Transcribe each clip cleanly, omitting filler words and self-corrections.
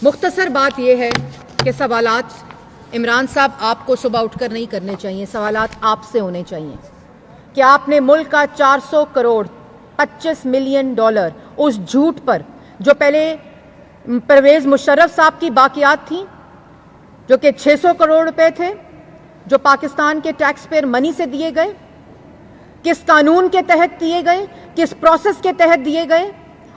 مختصر بات یہ ہے کہ سوالات عمران صاحب آپ کو صبح اٹھ کر نہیں کرنے چاہیے، سوالات آپ سے ہونے چاہیے کہ آپ نے ملک کا 400 کروڑ 25 ملین ڈالر اس جھوٹ پر جو پہلے پرویز مشرف صاحب کی باقیات تھیں جو کہ 600 کروڑ روپے تھے جو پاکستان کے ٹیکس پیئر منی سے دیے گئے، کس قانون کے تحت دیے گئے، کس پروسیس کے تحت دیے گئے،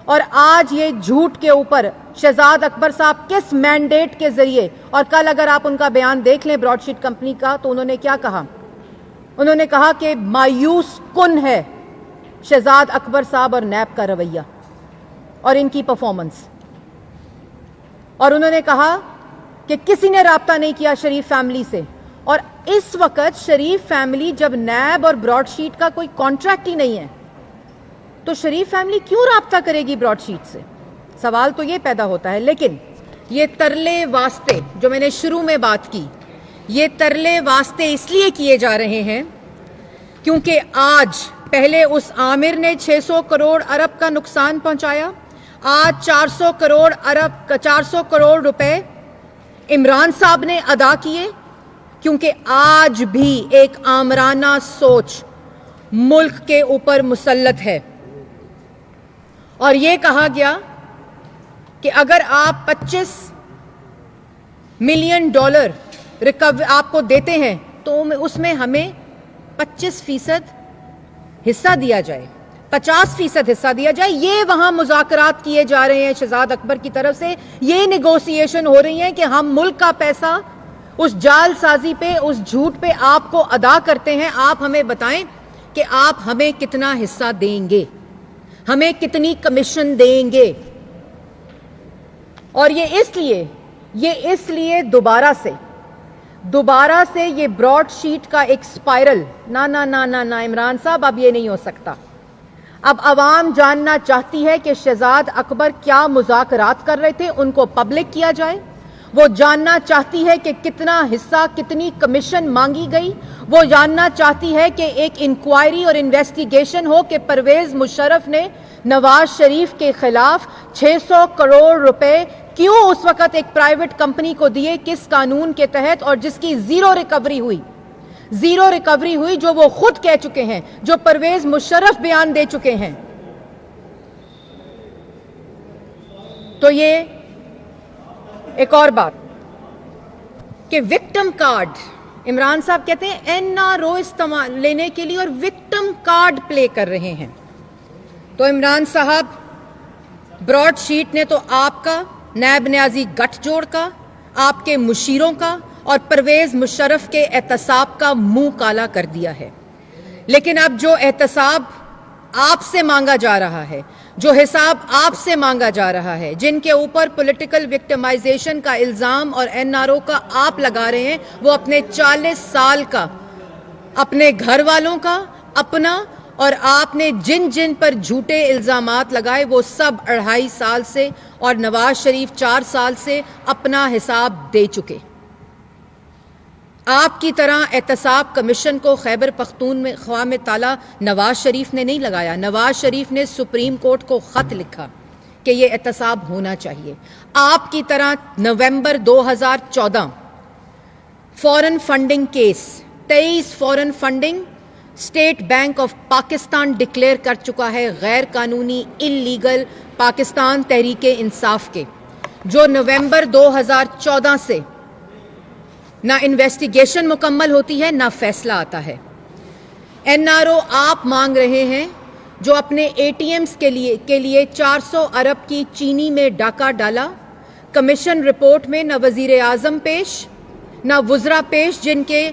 اور آج یہ جھوٹ کے اوپر شہزاد اکبر صاحب کس مینڈیٹ کے ذریعے، اور کل اگر آپ ان کا بیان دیکھ لیں براڈ شیٹ کمپنی کا تو انہوں نے کیا کہا، انہوں نے کہا کہ مایوس کن ہے شہزاد اکبر صاحب اور نیب کا رویہ اور ان کی پرفارمنس، اور انہوں نے کہا کہ کسی نے رابطہ نہیں کیا شریف فیملی سے، اور اس وقت شریف فیملی جب نیب اور براڈ شیٹ کا کوئی کانٹریکٹ ہی نہیں ہے تو شریف فیملی کیوں رابطہ کرے گی براڈ شیٹ سے؟ سوال تو یہ پیدا ہوتا ہے۔ لیکن یہ ترلے واسطے جو میں نے شروع میں بات کی، یہ ترلے واسطے اس لیے کیے جا رہے ہیں کیونکہ آج پہلے اس عامر نے 600 کروڑ ارب کا نقصان پہنچایا، آج 400 کروڑ روپے عمران صاحب نے ادا کیے، کیونکہ آج بھی ایک آمرانہ سوچ ملک کے اوپر مسلط ہے، اور یہ کہا گیا کہ اگر آپ 25 ملین ڈالر آپ کو دیتے ہیں تو اس میں ہمیں 25% حصہ دیا جائے، 50% حصہ دیا جائے۔ یہ وہاں مذاکرات کیے جا رہے ہیں شہزاد اکبر کی طرف سے، یہ نیگوسیشن ہو رہی ہیں کہ ہم ملک کا پیسہ اس جال سازی پہ، اس جھوٹ پہ آپ کو ادا کرتے ہیں، آپ ہمیں بتائیں کہ آپ ہمیں کتنا حصہ دیں گے، ہمیں کتنی کمیشن دیں گے۔ اور یہ اس لیے دوبارہ سے یہ براڈ شیٹ کا ایک سپائرل، نہ عمران صاحب اب یہ نہیں ہو سکتا۔ اب عوام جاننا چاہتی ہے کہ شہزاد اکبر کیا مذاکرات کر رہے تھے، ان کو پبلک کیا جائے۔ وہ جاننا چاہتی ہے کہ کتنا حصہ، کتنی کمیشن مانگی گئی۔ وہ جاننا چاہتی ہے کہ ایک انکوائری اور انویسٹیگیشن ہو کہ پرویز مشرف نے نواز شریف کے خلاف 600 کروڑ روپے کیوں اس وقت ایک پرائیویٹ کمپنی کو دیے، کس قانون کے تحت، اور جس کی زیرو ریکوری ہوئی جو وہ خود کہہ چکے ہیں، جو پرویز مشرف بیان دے چکے ہیں۔ تو یہ ایک اور بات کہ وکٹم کارڈ، عمران صاحب کہتے ہیں این آر او استعمال لینے کے لیے اور وکٹم کارڈ پلے کر رہے ہیں۔ تو عمران صاحب براڈ شیٹ نے تو آپ کا، نیب نیازی گٹھ جوڑ کا، آپ کے مشیروں کا اور پرویز مشرف کے احتساب کا منہ کالا کر دیا ہے۔ لیکن اب جو احتساب آپ سے مانگا جا رہا ہے، جو حساب آپ سے مانگا جا رہا ہے، جن کے اوپر پولیٹیکل وکٹمائزیشن کا الزام اور این آر او کا آپ لگا رہے ہیں، وہ اپنے 40 سال کا، اپنے گھر والوں کا، اپنا، اور آپ نے جن پر جھوٹے الزامات لگائے وہ سب 2.5 سال سے اور نواز شریف 4 سال سے اپنا حساب دے چکے۔ آپ کی طرح احتساب کمیشن کو خیبر پختونخوا میں تالا نواز شریف نے نہیں لگایا، نواز شریف نے سپریم کورٹ کو خط لکھا کہ یہ احتساب ہونا چاہیے۔ آپ کی طرح November 2014 foreign funding case, 23 foreign funding state bank of Pakistan declare کر چکا ہے غیر قانونی، انلیگل، پاکستان تحریک انصاف کے، جو نومبر 2014 سے نہ انویسٹیگیشن مکمل ہوتی ہے نہ فیصلہ آتا ہے۔ این آر او آپ مانگ رہے ہیں جو اپنے اے ٹی ایمز کے لیے 400 ارب کی چینی میں ڈاکہ ڈالا، کمیشن رپورٹ میں نہ وزیر اعظم پیش، نہ وزراء پیش، جن کے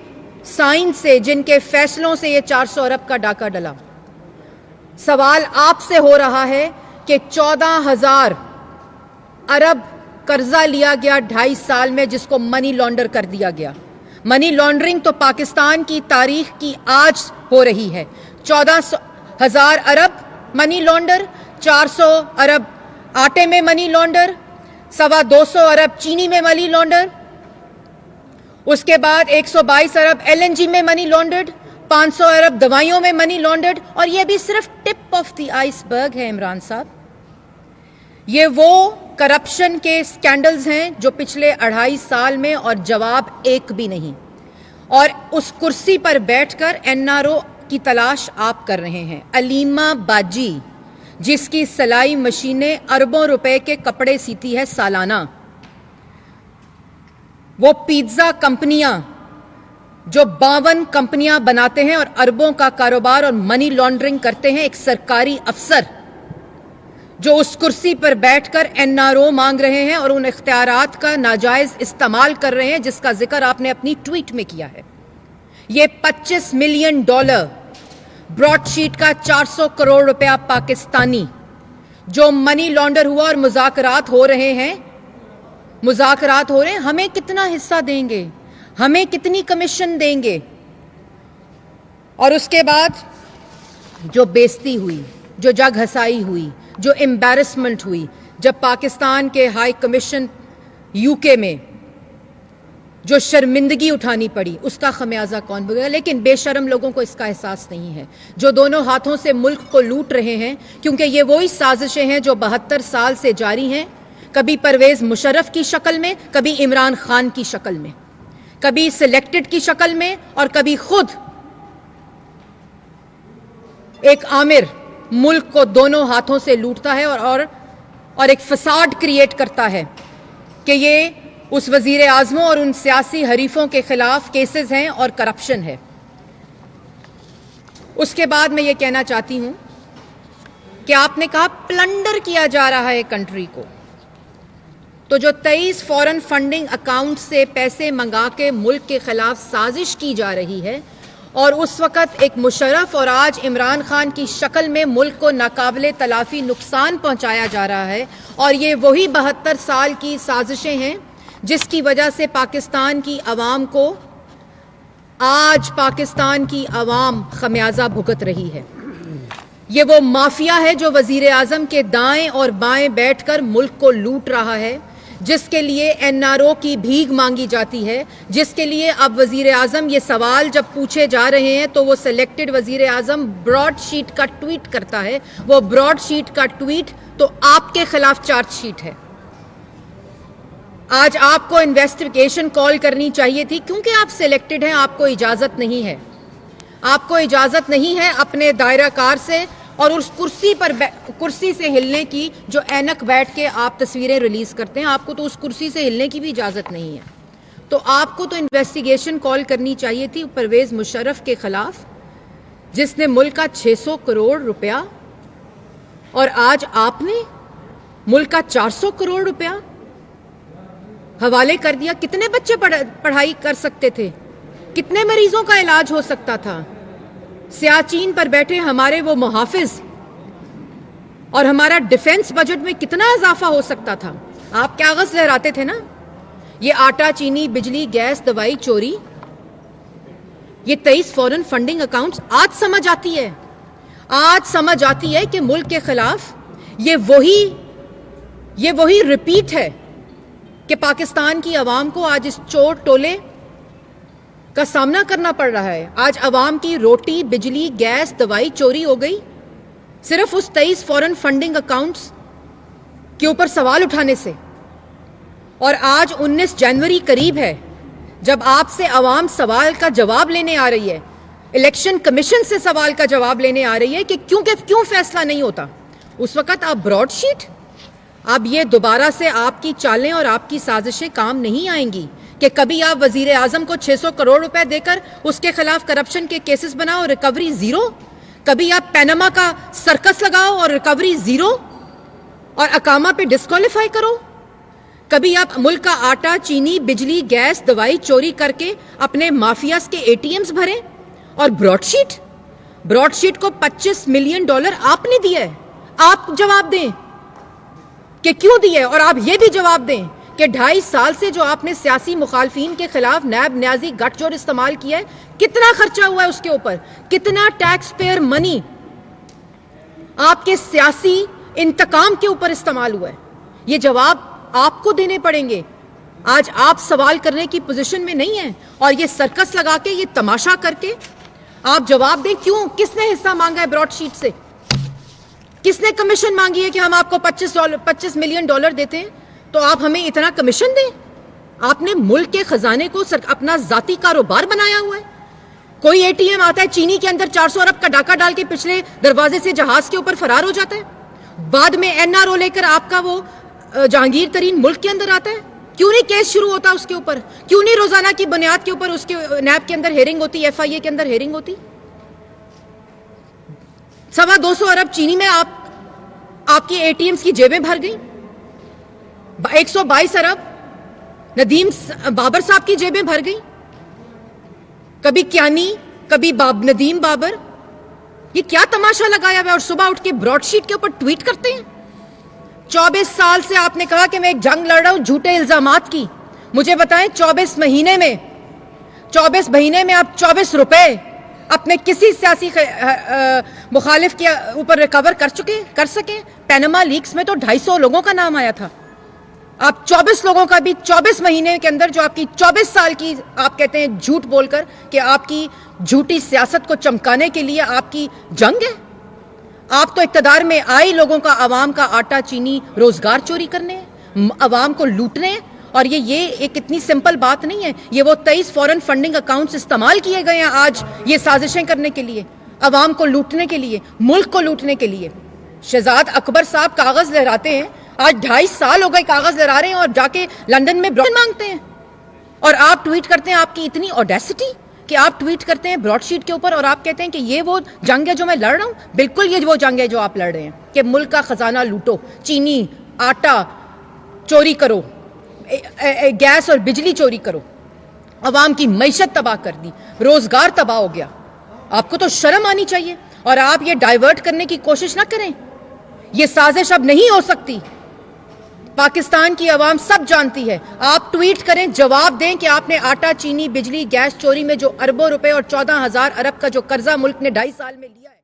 سائن سے، جن کے فیصلوں سے یہ 400 ارب کا ڈاکہ ڈلا۔ سوال آپ سے ہو رہا ہے کہ 14,000 ارب قرضہ لیا گیا 2.5 سال میں، جس کو منی لانڈر کر دیا گیا۔ منی لانڈرنگ تو پاکستان کی تاریخ کی آج ہو رہی ہے۔ 14,000 ارب منی لانڈر، 400 ارب آٹے میں منی لانڈر، 250 ارب چینی میں منی لانڈر، اس کے بعد 122 ارب ایل این جی میں منی لانڈرڈ، 500 ارب دوائیوں میں منی لانڈرڈ، اور یہ بھی صرف ٹپ آف دی آئس برگ ہے عمران صاحب۔ یہ وہ کرپشن کے سکینڈلز ہیں جو پچھلے 2.5 سال میں اور جواب ایک بھی نہیں. اور اس کرسی پر بیٹھ کر NRO کی تلاش آپ کر رہے ہیں. علیمہ باجی جس کی سلائی مشینیں اربوں روپے کے کپڑے سیتی ہے سالانہ, وہ پیزا کمپنیاں جو 52 کمپنیاں بناتے ہیں اور اربوں کا کاروبار اور منی لانڈرنگ کرتے ہیں, ایک سرکاری افسر جو اس کرسی پر بیٹھ کر NRO مانگ رہے ہیں اور ان اختیارات کا ناجائز استعمال کر رہے ہیں جس کا ذکر آپ نے اپنی ٹویٹ میں کیا ہے. یہ $25 ملین براڈ شیٹ کا 400 کروڑ روپیہ پاکستانی جو منی لانڈر ہوا اور مذاکرات ہو رہے ہیں, ہمیں کتنا حصہ دیں گے, ہمیں کتنی کمیشن دیں گے. اور اس کے بعد جو بےزتی ہوئی, جو جگ ہسائی ہوئی, جو امبیرسمنٹ ہوئی جب پاکستان کے ہائی کمیشن UK میں جو شرمندگی اٹھانی پڑی, اس کا خمیازہ کون بھگے گا؟ لیکن بے شرم لوگوں کو اس کا احساس نہیں ہے جو دونوں ہاتھوں سے ملک کو لوٹ رہے ہیں, کیونکہ یہ وہی سازشیں ہیں جو 72 سال سے جاری ہیں, کبھی پرویز مشرف کی شکل میں, کبھی عمران خان کی شکل میں, کبھی سلیکٹڈ کی شکل میں, اور کبھی خود ایک آمر ملک کو دونوں ہاتھوں سے لوٹتا ہے اور ایک فساد کریٹ کرتا ہے کہ یہ اس وزیر اعظموں اور ان سیاسی حریفوں کے خلاف کیسز ہیں اور کرپشن ہے. اس کے بعد میں یہ کہنا چاہتی ہوں کہ آپ نے کہا پلنڈر کیا جا رہا ہے کنٹری کو, تو جو 23 فورن فنڈنگ اکاؤنٹ سے پیسے منگا کے ملک کے خلاف سازش کی جا رہی ہے, اور اس وقت ایک مشرف اور آج عمران خان کی شکل میں ملک کو ناقابل تلافی نقصان پہنچایا جا رہا ہے, اور یہ وہی 72 سال کی سازشیں ہیں جس کی وجہ سے پاکستان کی عوام کو آج پاکستان کی عوام خمیازہ بھگت رہی ہے. یہ وہ مافیا ہے جو وزیر اعظم کے دائیں اور بائیں بیٹھ کر ملک کو لوٹ رہا ہے, جس کے لیے NRO کی بھیک مانگی جاتی ہے, جس کے لیے اب وزیر اعظم یہ سوال جب پوچھے جا رہے ہیں تو وہ سلیکٹڈ وزیر اعظم براڈ شیٹ کا ٹویٹ کرتا ہے. وہ براڈ شیٹ کا ٹویٹ تو آپ کے خلاف چارج شیٹ ہے. آج آپ کو انویسٹیگیشن کال کرنی چاہیے تھی, کیونکہ آپ سلیکٹڈ ہیں, آپ کو اجازت نہیں ہے, آپ کو اجازت نہیں ہے اپنے دائرہ کار سے اور اس کرسی سے ہلنے کی جو اینک بیٹھ کے آپ تصویریں ریلیز کرتے ہیں, آپ کو تو اس کرسی سے ہلنے کی بھی اجازت نہیں ہے. تو آپ کو تو انویسٹیگیشن کال کرنی چاہیے تھی پرویز مشرف کے خلاف, جس نے ملک کا 600 کروڑ روپیہ, اور آج آپ نے ملک کا 400 کروڑ روپیہ حوالے کر دیا. کتنے بچے پڑھائی کر سکتے تھے, کتنے مریضوں کا علاج ہو سکتا تھا. سیاچین پر بیٹھے ہمارے وہ محافظ اور ہمارا ڈیفنس بجٹ میں کتنا اضافہ ہو سکتا تھا. آپ کاغذ لہراتے تھے نا. یہ آٹا, چینی, بجلی, گیس, دوائی چوری, یہ 23 فورن فنڈنگ اکاؤنٹس آج سمجھ آتی ہے کہ ملک کے خلاف یہ وہی ریپیٹ ہے کہ پاکستان کی عوام کو آج اس چور ٹولے کا سامنا کرنا پڑ رہا ہے. آج عوام کی روٹی, بجلی, گیس, دوائی چوری ہو گئی صرف اس 23 فورن فنڈنگ اکاؤنٹس کے اوپر سوال اٹھانے سے. اور آج 19 جنوری قریب ہے جب آپ سے عوام سوال کا جواب لینے آ رہی ہے, الیکشن کمیشن سے سوال کا جواب لینے آ رہی ہے کہ کیوں فیصلہ نہیں ہوتا. اس وقت آپ براڈ شیٹ, اب یہ دوبارہ سے آپ کی چالیں اور آپ کی سازشیں کام نہیں آئیں گی کہ کبھی آپ وزیر اعظم کو 600 کروڑ روپے دے کر اس کے خلاف کرپشن کے کیسز بناؤ اور ریکوری زیرو, کبھی آپ پیناما کا سرکس لگاؤ اور ریکوری زیرو اور اقامہ پہ ڈسکوالیفائی کرو, کبھی آپ ملک کا آٹا, چینی, بجلی, گیس, دوائی چوری کر کے اپنے مافیاز کے ATMs بھریں, اور براڈ شیٹ کو $25 ملین آپ نے دیا ہے. آپ جواب دیں کہ کیوں دیے, اور آپ یہ بھی جواب دیں کہ 2.5 سال سے جو آپ نے سیاسی مخالفین کے خلاف نیب نیازی گٹھ جوڑ استعمال کیا ہے, کتنا خرچہ ہوا ہے اس کے اوپر, کتنا ٹیکس پیئر منی آپ کے سیاسی انتقام کے اوپر استعمال ہوا ہے. یہ جواب آپ کو دینے پڑیں گے. آج آپ سوال کرنے کی پوزیشن میں نہیں ہیں, اور یہ سرکس لگا کے, یہ تماشا کر کے آپ جواب دیں کیوں, کس نے حصہ مانگا ہے براڈ شیٹ سے. کس نے کمیشن مانگی ہے کہ ہم آپ کو $25 ملین دیتے ہیں تو آپ ہمیں اتنا کمیشن دیں؟ آپ نے ملک کے خزانے کو اپنا ذاتی کاروبار بنایا ہوا ہے. کوئی اے ٹی ایم آتا ہے چینی کے اندر 400 ارب کا ڈاکہ ڈال کے پچھلے دروازے سے جہاز کے اوپر فرار ہو جاتا ہے. بعد میں این آر او لے کر آپ کا وہ جہانگیر ترین ملک کے اندر آتا ہے. کیوں نہیں کیس شروع ہوتا اس کے اوپر؟ کیوں نہیں روزانہ کی بنیاد کے اوپر اس کے نیب کے اندر ہیرنگ ہوتی, ایف آئی اے کے اندر ہیرنگ ہوتی؟ 250 ارب چینی میں آپ کی اے ٹی ایمز کی جیبیں بھر گئیں. 122 ارب ندیم بابر صاحب کی جیبیں بھر گئیں. کبھی کیانی, کبھی ندیم بابر. یہ کیا تماشا لگایا ہوا ہے؟ اور صبح اٹھ کے براڈ شیٹ کے اوپر ٹویٹ کرتے ہیں. 24 سال سے آپ نے کہا کہ میں ایک جنگ لڑ رہا ہوں جھوٹے الزامات کی. مجھے بتائیں 24 مہینے میں آپ 24 روپے اپنے کسی سیاسی مخالف کے اوپر ریکور کر سکیں؟ پینما لیکس میں تو 250 لوگوں کا نام آیا تھا. آپ 24 لوگوں کا بھی 24 مہینے کے اندر, جو آپ کی 24 سال کی آپ کہتے ہیں جھوٹ بول کر کہ آپ کی جھوٹی سیاست کو چمکانے کے لیے آپ کی جنگ ہے. آپ تو اقتدار میں آئی لوگوں کا, عوام کا آٹا چینی روزگار چوری کرنے, عوام کو لوٹنے. اور یہ ایک اتنی سمپل بات نہیں ہے. یہ وہ 23 فورن فنڈنگ اکاؤنٹس استعمال کیے گئے ہیں آج یہ سازشیں کرنے کے لیے, عوام کو لوٹنے کے لیے, ملک کو لوٹنے کے لیے. شہزاد اکبر صاحب کاغذ لہراتے ہیں, آج 2.5 سال ہو گئے کاغذ لہرا رہے ہیں, اور جا کے لندن میں مانگتے ہیں. اور آپ ٹویٹ کرتے ہیں, آپ کی اتنی اوڈیسٹی کہ آپ ٹویٹ کرتے ہیں براڈ شیٹ کے اوپر اور آپ کہتے ہیں کہ یہ وہ جنگ ہے جو میں لڑ رہا ہوں. بالکل یہ وہ جنگ ہے جو آپ لڑ رہے ہیں کہ ملک کا خزانہ لوٹو, چینی آٹا چوری کرو, گیس اور بجلی چوری کرو, عوام کی معیشت تباہ کر دی, روزگار تباہ ہو گیا. آپ کو تو شرم آنی چاہیے. اور آپ یہ ڈائیورٹ کرنے کی کوشش نہ کریں. یہ سازش اب نہیں ہو سکتی. پاکستان کی عوام سب جانتی ہے. آپ ٹویٹ کریں, جواب دیں کہ آپ نے آٹا چینی بجلی گیس چوری میں جو اربوں روپے اور 14,000 ارب کا جو قرضہ ملک نے 2.5 سال میں لیا ہے